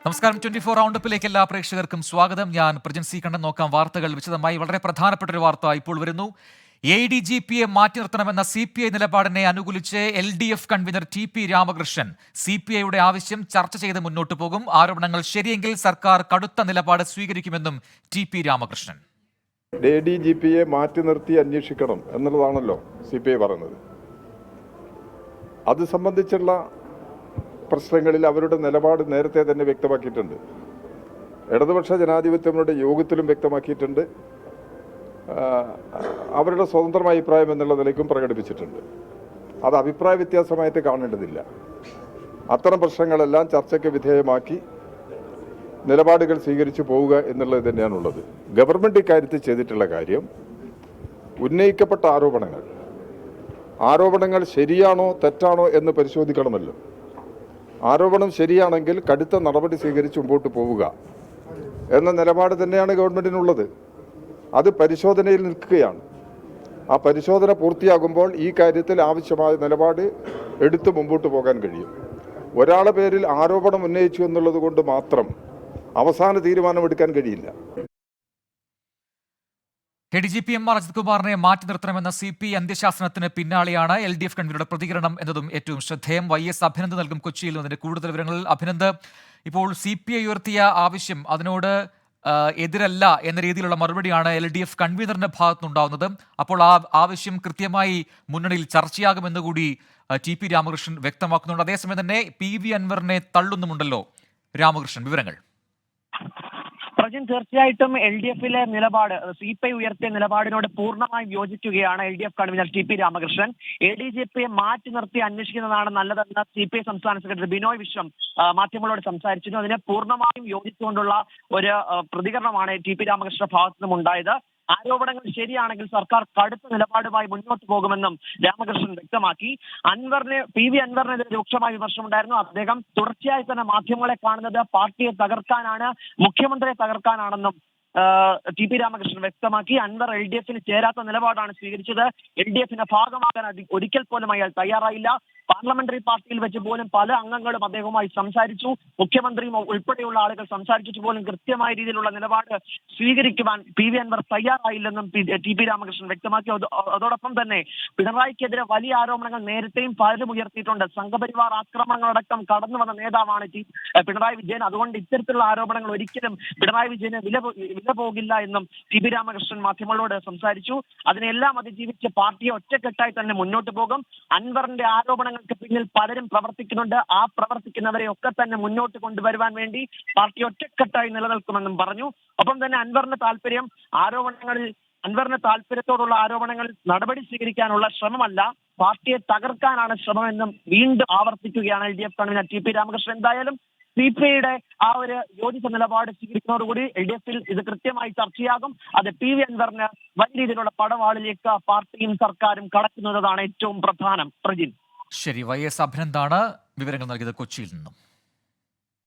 നമസ്കാരം. 24 റൗണ്ടപ്പിലേക്ക് എല്ലാ പ്രേക്ഷകർക്കും സ്വാഗതം. ഞാൻ പ്രജൻ സി കണ്ണൻ. നോക്കാം വാർത്തകൾ വിശദമായി. വളരെ പ്രധാനപ്പെട്ട ഒരു വാർത്ത ഇപ്പോൾ വരുന്നു. ADGPയെ മാറ്റി നിർത്തണമെന്ന CPI നിലപാടിനെ അനുകൂലിച്ച് LDF കൺവീനർ TP രാമകൃഷ്ണൻ. CPIയുടെ ആവശ്യം ചർച്ച ചെയ്ത് മുന്നോട്ട് പോകും. ആരോപണങ്ങൾ ശരിയെങ്കിൽ സർക്കാർ കടുത്ത നിലപാട് സ്വീകരിക്കുമെന്നും TP രാമകൃഷ്ണൻ. ADGPയെ മാറ്റി നിർത്തി അന്വേഷിക്കണം എന്നുള്ളതാണല്ലോ CPI പറയുന്നത്. അത് സംബന്ധിച്ചുള്ള പ്രശ്നങ്ങളിൽ അവരുടെ നിലപാട് നേരത്തെ തന്നെ വ്യക്തമാക്കിയിട്ടുണ്ട്. ഇടതുപക്ഷ ജനാധിപത്യങ്ങളുടെ യോഗത്തിലും വ്യക്തമാക്കിയിട്ടുണ്ട്. അവരുടെ സ്വതന്ത്രമായ അഭിപ്രായം എന്നുള്ള നിലയ്ക്കും പ്രകടിപ്പിച്ചിട്ടുണ്ട്. അത് അഭിപ്രായ വ്യത്യാസമായിട്ട് കാണേണ്ടതില്ല. അത്തരം പ്രശ്നങ്ങളെല്ലാം ചർച്ചയ്ക്ക് വിധേയമാക്കി നിലപാടുകൾ സ്വീകരിച്ചു പോവുക എന്നുള്ളത് തന്നെയാണുള്ളത്. ഗവൺമെൻറ് ഇക്കാര്യത്തിൽ ചെയ്തിട്ടുള്ള കാര്യം, ഉന്നയിക്കപ്പെട്ട ആരോപണങ്ങൾ ശരിയാണോ തെറ്റാണോ എന്ന് പരിശോധിക്കണമല്ലോ. ആരോപണം ശരിയാണെങ്കിൽ കടുത്ത നടപടി സ്വീകരിച്ച് മുമ്പോട്ട് പോവുക എന്ന നിലപാട് തന്നെയാണ് ഗവൺമെൻറ്റിനുള്ളത്. അത് പരിശോധനയിൽ നിൽക്കുകയാണ്. ആ പരിശോധന പൂർത്തിയാകുമ്പോൾ ഈ കാര്യത്തിൽ ആവശ്യമായ നിലപാട് എടുത്ത് മുമ്പോട്ട് പോകാൻ കഴിയും. ഒരാളുടെ പേരിൽ ആരോപണം ഉന്നയിച്ചു എന്നുള്ളത് കൊണ്ട് മാത്രം അവസാന തീരുമാനമെടുക്കാൻ കഴിയില്ല. ADGP MR അജിത് കുമാറിനെ മാറ്റി നിർത്തണമെന്ന CPI അന്ത്യശാസനത്തിന് പിന്നാലെയാണ് LDF കൺവീനറുടെ പ്രതികരണം എന്നതും ഏറ്റവും ശ്രദ്ധേയം. YS അഭിനന്ദ് നൽകും കൊച്ചിയിൽ നിന്നതിന്റെ കൂടുതൽ വിവരങ്ങളിൽ. അഭിനന്ദ്, ഇപ്പോൾ CPI ഉയർത്തിയ ആവശ്യം അതിനോട് എതിരല്ല എന്ന രീതിയിലുള്ള മറുപടിയാണ് LDF കൺവീനറിന്റെ ഭാഗത്തുനിന്നുണ്ടാവുന്നത്. അപ്പോൾ ആ ആവശ്യം കൃത്യമായി മുന്നണിയിൽ ചർച്ചയാകുമെന്ന് കൂടി TP രാമകൃഷ്ണൻ വ്യക്തമാക്കുന്നുണ്ട്. അതേസമയം തന്നെ PV അൻവറിനെ തള്ളുന്നുമുണ്ടല്ലോ. രാമകൃഷ്ണൻ, വിവരങ്ങൾ. പ്രജൻ, തീർച്ചയായിട്ടും LDFിലെ നിലപാട്, CPI ഉയർത്തിയ നിലപാടിനോട് പൂർണ്ണമായും യോജിക്കുകയാണ് LDF കൺവീനർ TP രാമകൃഷ്ണൻ. ADGPയെ മാറ്റി നിർത്തി അന്വേഷിക്കുന്നതാണ് നല്ലതെന്ന് CPI സംസ്ഥാന സെക്രട്ടറി ബിനോയ് വിശ്വം മാധ്യമങ്ങളോട് സംസാരിച്ചിരുന്നു. അതിനെ പൂർണ്ണമായും യോജിച്ചുകൊണ്ടുള്ള ഒരു പ്രതികരണമാണ് TP രാമകൃഷ്ണന്റെ ഭാഗത്തു നിന്നും ഉണ്ടായത്. ആരോപണങ്ങൾ ശരിയാണെങ്കിൽ സർക്കാർ കടുത്ത നിലപാടുമായി മുന്നോട്ട് പോകുമെന്നും രാമകൃഷ്ണൻ വ്യക്തമാക്കി. PV അൻവറിനെതിരെ രൂക്ഷമായ വിമർശനമുണ്ടായിരുന്നു. അദ്ദേഹം തുടർച്ചയായി തന്നെ മാധ്യമങ്ങളെ കാണുന്നത് പാർട്ടിയെ തകർക്കാനാണ്, മുഖ്യമന്ത്രിയെ തകർക്കാനാണെന്നും TP രാമകൃഷ്ണൻ വ്യക്തമാക്കി. അൻവർ LDFന് ചേരാത്ത നിലപാടാണ് സ്വീകരിച്ചത്. LDFന്റെ ഭാഗമാകാൻ ഒരിക്കൽ പോലും അയാൾ തയ്യാറായില്ല. പാർലമെന്ററി പാർട്ടിയിൽ വെച്ച് പോലും പല അംഗങ്ങളും അദ്ദേഹവുമായി സംസാരിച്ചു. മുഖ്യമന്ത്രിയും ഉൾപ്പെടെയുള്ള ആളുകൾ സംസാരിച്ചിട്ട് പോലും കൃത്യമായ രീതിയിലുള്ള നിലപാട് സ്വീകരിക്കുവാൻ PV അൻവർ തയ്യാറായില്ലെന്നും TP രാമകൃഷ്ണൻ വ്യക്തമാക്കി. അതോടൊപ്പം തന്നെ പിണറായിക്കെതിരെ വലിയ ആരോപണങ്ങൾ നേരത്തെയും പലരും ഉയർത്തിയിട്ടുണ്ട്. സംഘപരിവാർ ആക്രമണങ്ങളടക്കം കടന്നു വന്ന നേതാവാണ് പിണറായി വിജയൻ. അതുകൊണ്ട് ഇത്തരത്തിലുള്ള ആരോപണങ്ങൾ ഒരിക്കലും പിണറായി വിജയന് വില പോകില്ല എന്നും TP രാമകൃഷ്ണൻ മാധ്യമങ്ങളോട് സംസാരിച്ചു. അതിനെല്ലാം അതിജീവിച്ച് പാർട്ടിയെ ഒറ്റക്കെട്ടായി തന്നെ മുന്നോട്ട് പോകും. അൻവറിന്റെ ആരോപണങ്ങൾക്ക് പിന്നിൽ പലരും പ്രവർത്തിക്കുന്നുണ്ട്. ആ പ്രവർത്തിക്കുന്നവരെ ഒക്കെ തന്നെ മുന്നോട്ട് കൊണ്ടുവരുവാൻ വേണ്ടി പാർട്ടി ഒറ്റക്കെട്ടായി നിലനിൽക്കുമെന്നും പറഞ്ഞു. ഒപ്പം തന്നെ അൻവറിന്റെ താല്പര്യത്തോടുള്ള ആരോപണങ്ങളിൽ നടപടി സ്വീകരിക്കാനുള്ള ശ്രമമല്ല, പാർട്ടിയെ തകർക്കാനാണ് ശ്രമമെന്നും വീണ്ടും ആവർത്തിക്കുകയാണ് LDF കൺവീനർ TP രാമകൃഷ്ണൻ. എന്തായാലും CPIയുടെ ആ ഒരു യോജിച്ച നിലപാട് സ്വീകരിക്കുന്നതോടുകൂടി LDFിൽ ഇത് കൃത്യമായി ചർച്ചയാകും. അത് PV അൻവറിന് വലിയ രീതിയിലുള്ള പടവാളിലേക്ക് പാർട്ടിയും സർക്കാരും കടക്കുന്നതാണ് ഏറ്റവും പ്രധാനം. പ്രജിൻ, ശരി. YS അഭിനന്ദാണ് വിവരങ്ങൾ നൽകിയത് കൊച്ചിയിൽ നിന്നും.